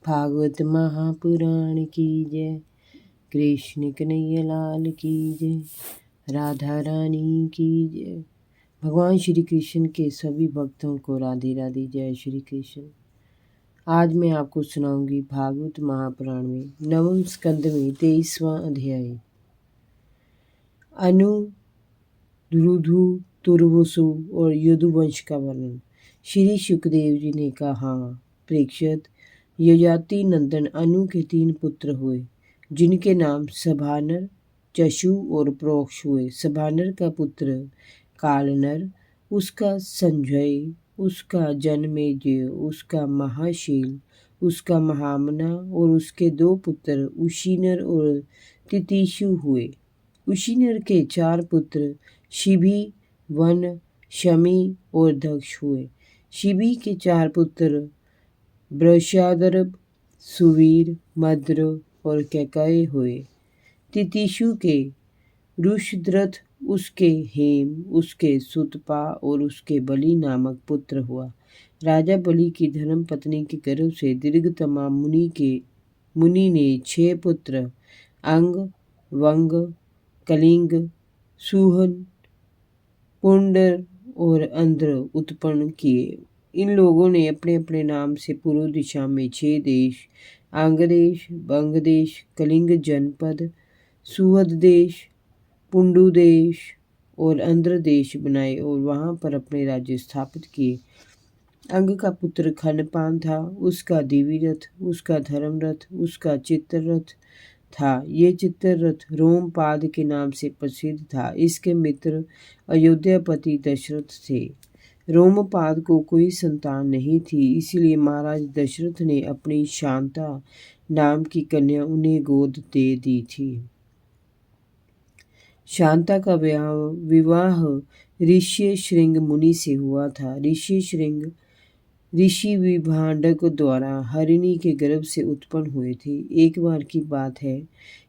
भागवत महापुराण की जय। कृष्ण कन्हैया लाल की जय। राधा रानी की जय। भगवान श्री कृष्ण के सभी भक्तों को राधे राधे। जय श्री कृष्ण। आज मैं आपको सुनाऊंगी भागवत महापुराण में नवम स्कंद में 23वां अध्याय अनु, दुरुधु, तुर्वसु और यदुवंश का वर्णन। श्री सुखदेव जी ने कहा, परीक्षित, यजाति नंदन अनु के 3 पुत्र हुए, जिनके नाम सभानर, चशु और प्रोक्ष हुए। सभानर का पुत्र कालनर, उसका संजय, उसका जनमेजय, उसका महाशील, उसका महामना और उसके 2 पुत्र उशीनर और तितिशु हुए। उशीनर के 4 पुत्र शिभी, वन, शमी और दक्ष हुए। शिभी के 4 पुत्र वृषादर्भ, सुवीर, मद्र और कैकय हुए। तितिशु के रुषद्रथ, उसके हेम, उसके सुतपा और उसके बलि नामक पुत्र हुआ। राजा बलि की धर्म पत्नी के गर्भ से दीर्घतमा मुनि ने 6 पुत्र अंग, वंग, कलिंग, सुहन, पुंडर और अंध्र उत्पन्न किए। इन लोगों ने अपने अपने नाम से पूर्व दिशा में 6 देश, अंग देश, बंग देश, कलिंग जनपद, सुहद देश, पुंडु देश और अंध्र देश बनाए और वहां पर अपने राज्य स्थापित किए। अंग का पुत्र खनपान था, उसका दिविरथ, उसका धर्मरथ, उसका चित्ररथ था। ये चित्ररथ रोमपाद के नाम से प्रसिद्ध था। इसके मित्र अयोध्यापति दशरथ थे। रोमपाद को कोई संतान नहीं थी, इसीलिए महाराज दशरथ ने अपनी शांता नाम की कन्या उन्हें गोद दे दी थी। शांता का विवाह ऋषि श्रृंग मुनि से हुआ था। ऋषि श्रृंग ऋषि विभांडक द्वारा हरिणी के गर्भ से उत्पन्न हुए थे। एक बार की बात है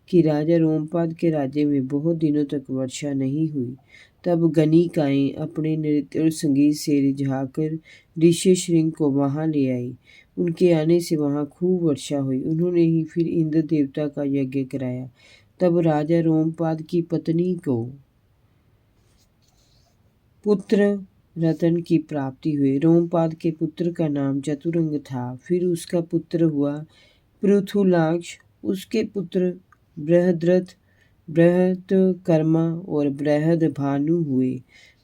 कि राजा रोमपाद के राज्य में बहुत दिनों तक वर्षा नहीं हुई। तब गणिकाएं अपने नृत्य और संगीत से रिझाकर ऋषि श्रृंग को वहां ले आई। उनके आने से वहां खूब वर्षा हुई। उन्होंने ही फिर इंद्र देवता का यज्ञ कराया। तब राजा रोमपाद की पत्नी को पुत्र रतन की प्राप्ति हुई। रोमपाद के पुत्र का नाम चतुरंग था। फिर उसका पुत्र हुआ पृथुलाक्ष। उसके पुत्र बृहद्रथ, बृहत्कर्मा और बृहदभानु हुए।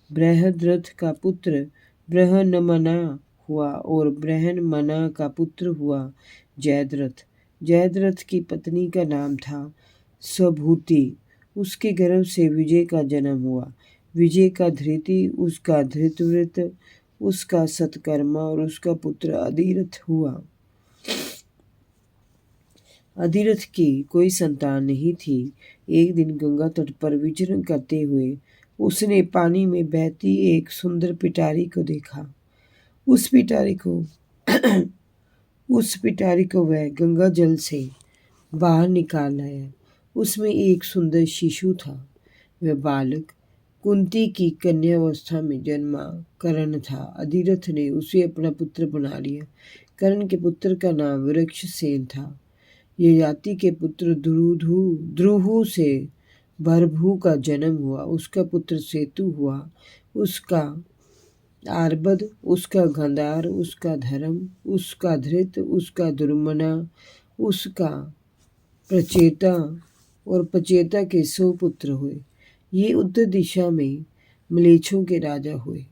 बृहद्रथ का पुत्र बृहन्मना हुआ और बृहन्मना का पुत्र हुआ जयद्रथ। जयद्रथ की पत्नी का नाम था स्वभूति। उसके गर्भ से विजय का जन्म हुआ। विजय का धृति, उसका धृतव्रत, उसका सत्कर्मा और उसका पुत्र अधिरथ हुआ। अधिरथ की कोई संतान नहीं थी। एक दिन गंगा तट पर विचरण करते हुए उसने पानी में बहती एक सुंदर पिटारी को देखा। उस पिटारी को वह गंगा जल से बाहर निकाल लाया। उसमें एक सुंदर शिशु था। वह बालक कुंती की कन्यावस्था में जन्मा कर्ण था। अधिरथ ने उसे अपना पुत्र बना लिया। कर्ण के पुत्र का नाम वृक्षसेन था। यजाति के पुत्र द्रुहु से भरभू का जन्म हुआ। उसका पुत्र सेतु हुआ। उसका आर्बद, उसका गंधार, उसका धर्म, उसका धृत, उसका दुर्मना, उसका प्रचेता और पचेता के 100 पुत्र हुए। ये उत्तर दिशा में मलेच्छों के राजा हुए।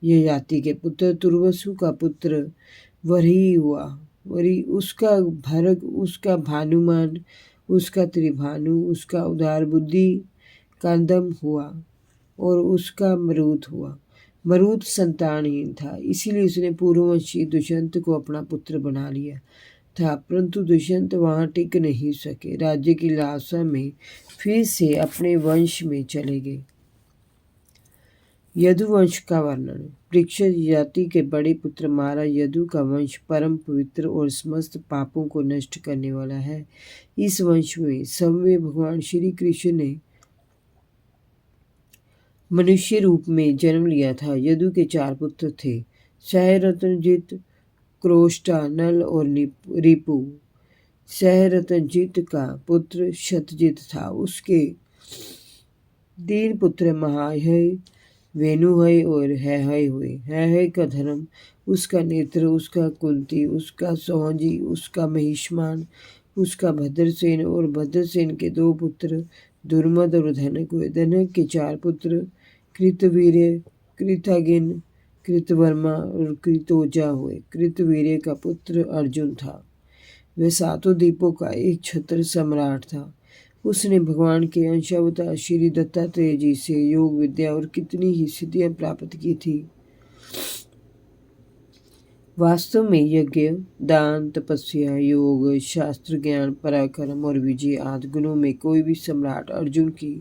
यह जाति के पुत्र तुर्वसु का पुत्र वरी हुआ। वरी उसका भरग, उसका भानुमान, उसका त्रिभानु, उसका उदार बुद्धि कंदम हुआ और उसका मरुत हुआ। मरुत संतानहीन था, इसीलिए उसने पूर्ववंशी दुष्यंत को अपना पुत्र बना लिया था। परंतु दुष्यंत वहां टिक नहीं सके। राज्य की लालसा में फिर से अपने वंश में चले गए। यदुवंश का वर्णन। परीक्षित जाति के बड़े पुत्र महाराज यदु का वंश परम पवित्र और समस्त पापों को नष्ट करने वाला है। इस वंश में सवै भगवान श्री कृष्ण ने मनुष्य रूप में जन्म लिया था। यदु के 4 पुत्र थे, सहरत्नजित, क्रोष्टा, नल और रिपु। सहरतजित का पुत्र शतजित था। उसके 3 पुत्र महाहय, वेनुहय और हैहय हुए। हैहय का धर्म, उसका नेत्र, उसका कुंती, उसका सोहजी, उसका महिष्मान, उसका भद्रसेन और भद्रसेन के 2 पुत्र दुर्मद और धनक हुए। धनक के 4 पुत्र कृतवीर्य, कृतगिन, कृतवर्मा और कृतोजा हुए। कृतवीर्य का पुत्र अर्जुन था। वह 7 द्वीपों का एक छत्र सम्राट था। उसने भगवान के अंशावतार श्री दत्तात्रेय जी से योग विद्या और कितनी ही सिद्धियां प्राप्त की थी। वास्तव में यज्ञ, दान, तपस्या, योग, शास्त्र ज्ञान, पराक्रम और विजय आदि गुणों में कोई भी सम्राट अर्जुन की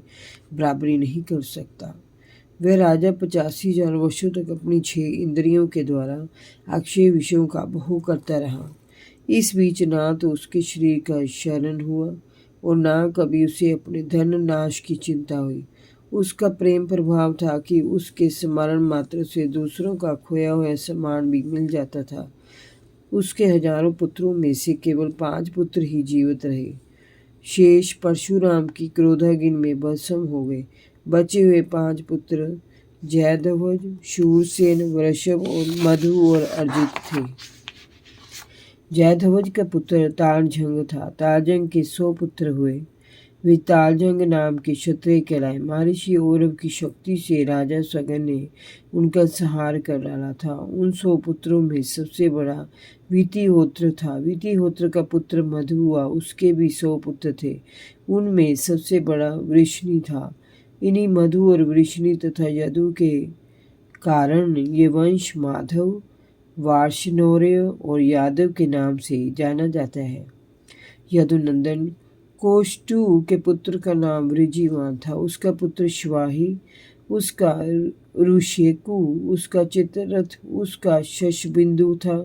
बराबरी नहीं कर सकता। वह राजा 85,000 वर्षों तक अपनी 6 इंद्रियों के द्वारा अक्षय विषयों का भोग करता रहा। इस बीच ना तो उसके शरीर का शरण हुआ और ना कभी उसे अपने धन नाश की चिंता हुई। उसका प्रेम प्रभाव था कि उसके स्मरण मात्र से दूसरों का खोया हुआ सम्मान भी मिल जाता था। उसके हजारों पुत्रों में से केवल 5 पुत्र ही जीवित रहे। शेष परशुराम की क्रोधाग्नि में भस्म हो गए। बचे हुए 5 पुत्र जयध्वज, शूरसेन, वृषभ और मधु और अर्जित थे। जयध्वज का पुत्र तालझंग था। तालझंग के 100 पुत्र हुए। वे तालझंग नाम के क्षत्रिय कहलाए। महर्षि औरव की शक्ति से राजा सगन ने उनका संहार कर डाला था। उन 100 पुत्रों में सबसे बड़ा वितिहोत्र था। वितिहोत्र का पुत्र मधु हुआ। उसके भी 100 पुत्र थे। उनमें सबसे बड़ा वृषणी था। इन्हीं मधु और वृषणी तथा यदु के कारण ये वंश माधव, वार्ष्णेय और यादव के नाम से जाना जाता है। यदुनंदन कोष्टु के पुत्र का नाम वृजिवान था। उसका पुत्र श्वाही, उसका ऋषेकु, उसका चित्ररथ, उसका शशबिंदु था।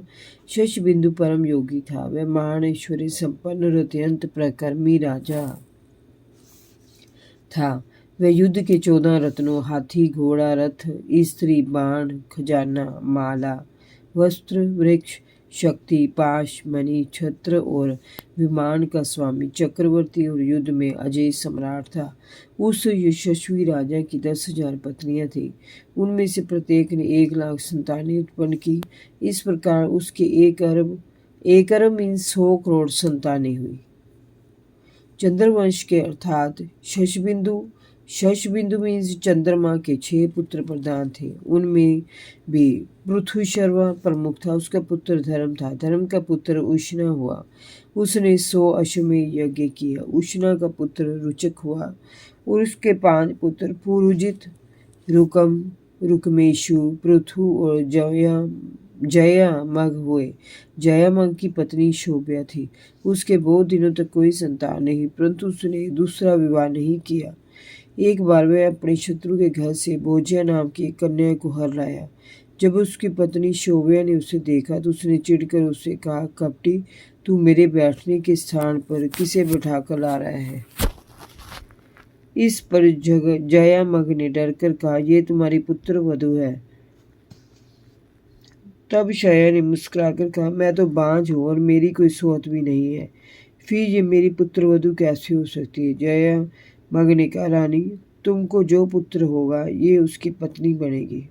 शशबिंदु परम योगी था। वह महान ऐश्वर्य संपन्न और अत्यंत प्रकर्मी राजा था। वह युद्ध के 14 रत्नों हाथी, घोड़ा, रथ, स्त्री, बाण, खजाना, माला, वस्त्र, वृक्ष, शक्ति, पाश, मणि, छत्र और विमान का स्वामी, चक्रवर्ती और युद्ध में अजय सम्राट था। उस यशस्वी राजा की 10,000 पत्नियां थी। उनमें से प्रत्येक ने 1,00,000 संतानें उत्पन्न की। इस प्रकार उसके 1 अरब मीन्स 100 करोड़ संतानें हुई। चंद्रवंश के अर्थात शशबिंदु मीन्स चंद्रमा के 6 पुत्र प्रधान थे। उनमें भी पृथुशर्वा प्रमुख था। उसका पुत्र धर्म था। धर्म का पुत्र उष्णा हुआ। उसने 100 अश्वमेध यज्ञ किया। उष्णा का पुत्र रुचक हुआ और उसके 5 पुत्र पुरुजित, रुकम, रुकमेशु, पृथु और जयामग हुए। जयामग की पत्नी शोभ्या थी। उसके बहुत दिनों तक कोई संतान नहीं, परंतु उसने दूसरा विवाह नहीं किया। एक बार वह अपने शत्रु के घर से भोज्या नाम की एक कन्या को हर लाया। जब उसकी पत्नी शोभ्या ने उसे देखा तो उसने चिढ़कर उससे कहा, कपटी, तू मेरे बैठने के स्थान पर किसे बिठाकर ला रहा है? इस पर जयामग ने डरकर कहा, ये तुम्हारी पुत्र वधू है। तब शया ने मुस्कुराकर कहा, मैं तो बांझ हूँ और मेरी कोई सोहत भी नहीं है, फिर ये मेरी पुत्र वधू कैसे हो सकती है? जयामग ने कहा, रानी, तुमको जो पुत्र होगा ये उसकी पत्नी बनेगी।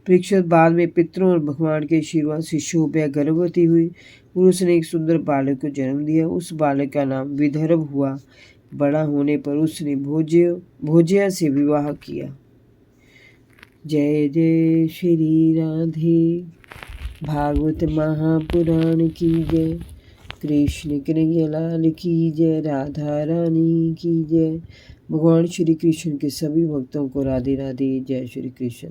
परीक्षित बाद में पितरों और भगवान के आशीर्वाद से शोभ्या गर्भवती हुई और उसने एक सुंदर बालक को जन्म दिया। उस बालक का नाम विदर्भ हुआ। बड़ा होने पर उसने भोज्या से विवाह किया। जय जय श्री राधे। भागवत महापुराण की जय। कृष्ण कन्हैया लाल की जय। राधा रानी की जय। भगवान श्री कृष्ण के सभी भक्तों को राधे राधे। जय श्री कृष्ण।